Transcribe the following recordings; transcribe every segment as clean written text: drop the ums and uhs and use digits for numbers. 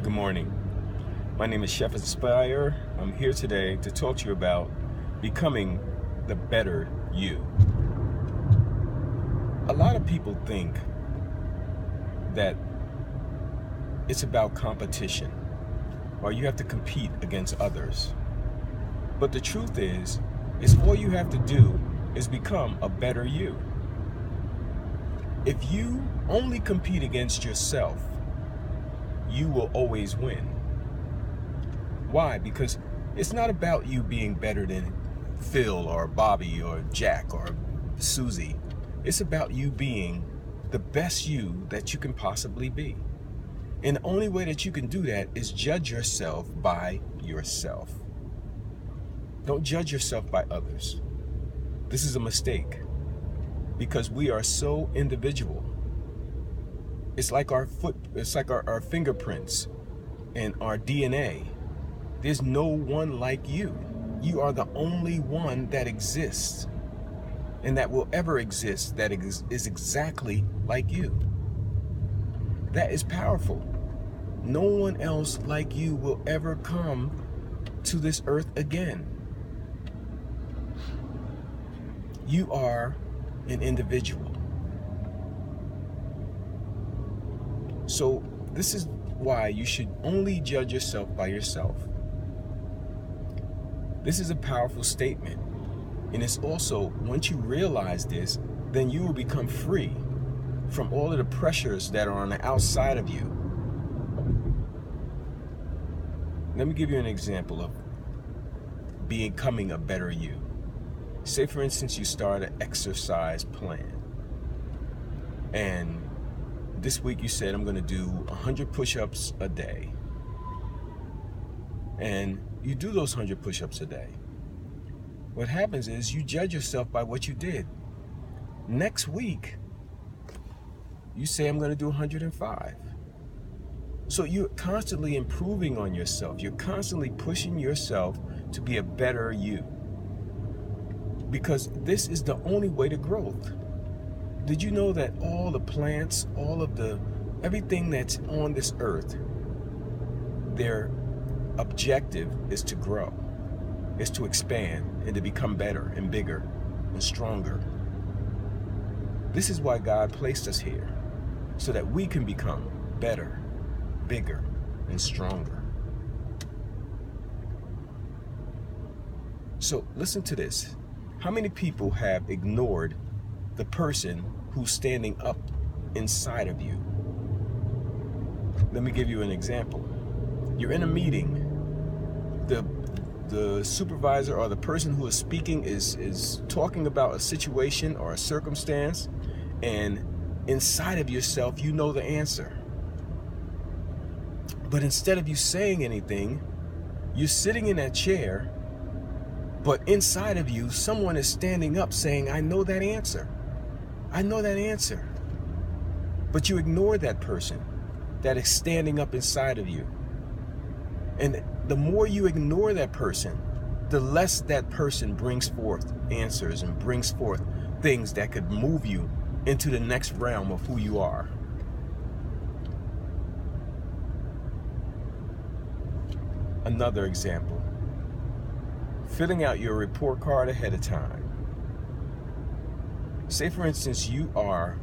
Good morning. My name is Chef Aspire. I'm here today to talk to you about becoming the better you. A lot of people think that it's about competition, or you have to compete against others. But the truth is all you have to do is become a better you. If you only compete against yourself, you will always win. Why? Because it's not about you being better than Phil or Bobby or Jack or Susie. It's about you being the best you that you can possibly be. And the only way that you can do that is judge yourself by yourself. Don't judge yourself by others. This is a mistake because we are so individual. It's like our fingerprints and our DNA. There's no one like you. You are the only one that exists and that will ever exist that is exactly like you. That is powerful. No one else like you will ever come to this earth again. You are an individual. So this is why you should only judge yourself by yourself. This is a powerful statement. And it's also, once you realize this, then you will become free from all of the pressures that are on the outside of you. Let me give you an example of becoming a better you. Say, for instance, you start an exercise plan. And this week you said, I'm going to do 100 push-ups a day. And you do those 100 push-ups a day. What happens is you judge yourself by what you did. Next week, you say, I'm going to do 105. So you're constantly improving on yourself. You're constantly pushing yourself to be a better you. Because this is the only way to growth. Did you know that all the plants, everything that's on this earth, their objective is to grow, is to expand and to become better and bigger and stronger. This is why God placed us here, so that we can become better, bigger, and stronger. So listen to this. How many people have ignored the person who's standing up inside of you? Let me give you an example. You're in a meeting. The supervisor or the person who is speaking is talking about a situation or a circumstance, and inside of yourself, you know the answer. But instead of you saying anything, you're sitting in that chair, but inside of you, someone is standing up saying, I know that answer. I know that answer. But you ignore that person that is standing up inside of you. And the more you ignore that person, the less that person brings forth answers and brings forth things that could move you into the next realm of who you are. Another example. Filling out your report card ahead of time. Say, for instance, you are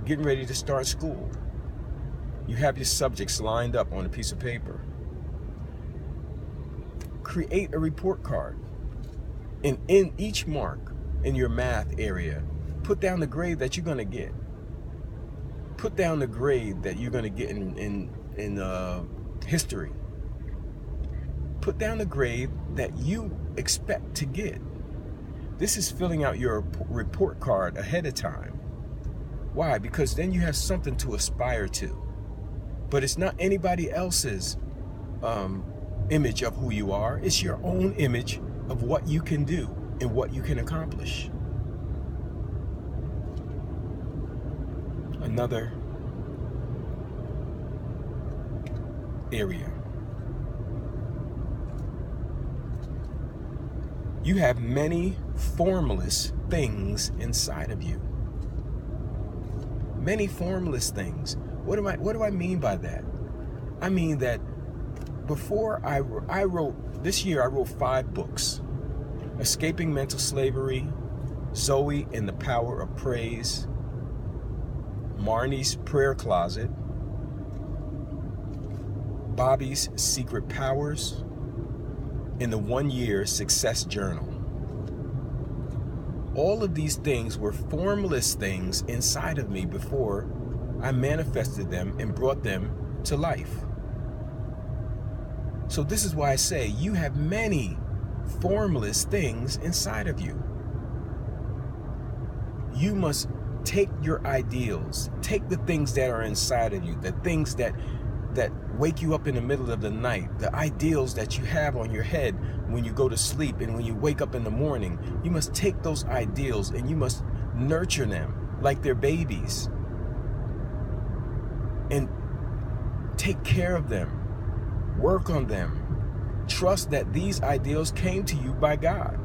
getting ready to start school. You have your subjects lined up on a piece of paper. Create a report card. And in each mark in your math area, put down the grade that you're going to get. Put down the grade that you're going to get in history. Put down the grade that you expect to get. This is filling out your report card ahead of time. Why? Because then you have something to aspire to. But it's not anybody else's image of who you are. It's your own image of what you can do and what you can accomplish. Another area. You have many formless things inside of you. Many formless things. What do I mean by that? I mean that before I wrote, this year I wrote 5 books. Escaping Mental Slavery, Zoe and the Power of Praise, Marnie's Prayer Closet, Bobby's Secret Powers, and the 1-Year Success Journal. All of these things were formless things inside of me before I manifested them and brought them to life. So this is why I say you have many formless things inside of you. You must take your ideals, take the things that are inside of you, the things that wake you up in the middle of the night, the ideals that you have on your head when you go to sleep and when you wake up in the morning. You must take those ideals and you must nurture them like they're babies and take care of them, work on them. Trust that these ideals came to you by God.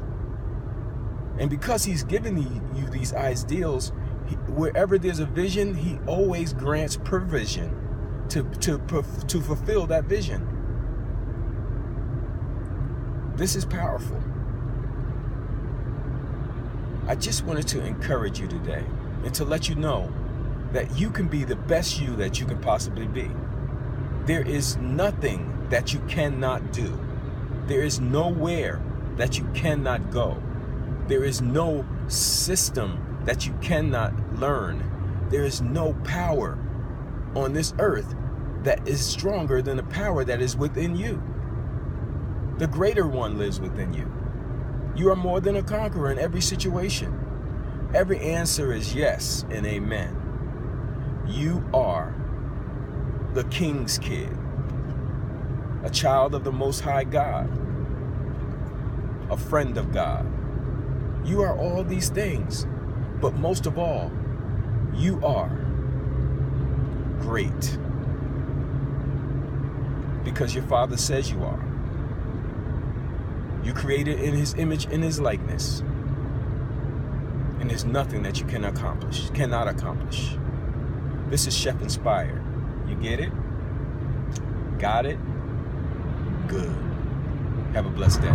And because he's given you these ideals, wherever there's a vision, he always grants provision to fulfill that vision. This is powerful. I just wanted to encourage you today and to let you know that you can be the best you that you can possibly be. There is nothing that you cannot do. There is nowhere that you cannot go. There is no system that you cannot learn. There is no power on this earth that is stronger than the power that is within you. The greater one lives within you. You are more than a conqueror in every situation. Every answer is yes and amen. You are the King's kid, a child of the Most High God, a friend of God. You are all these things, but most of all, you are great because your Father says you are. You created in his image, in his likeness, and there's nothing that you cannot accomplish. This is Chef Inspired. You get it? Got it? Good. Have a blessed day.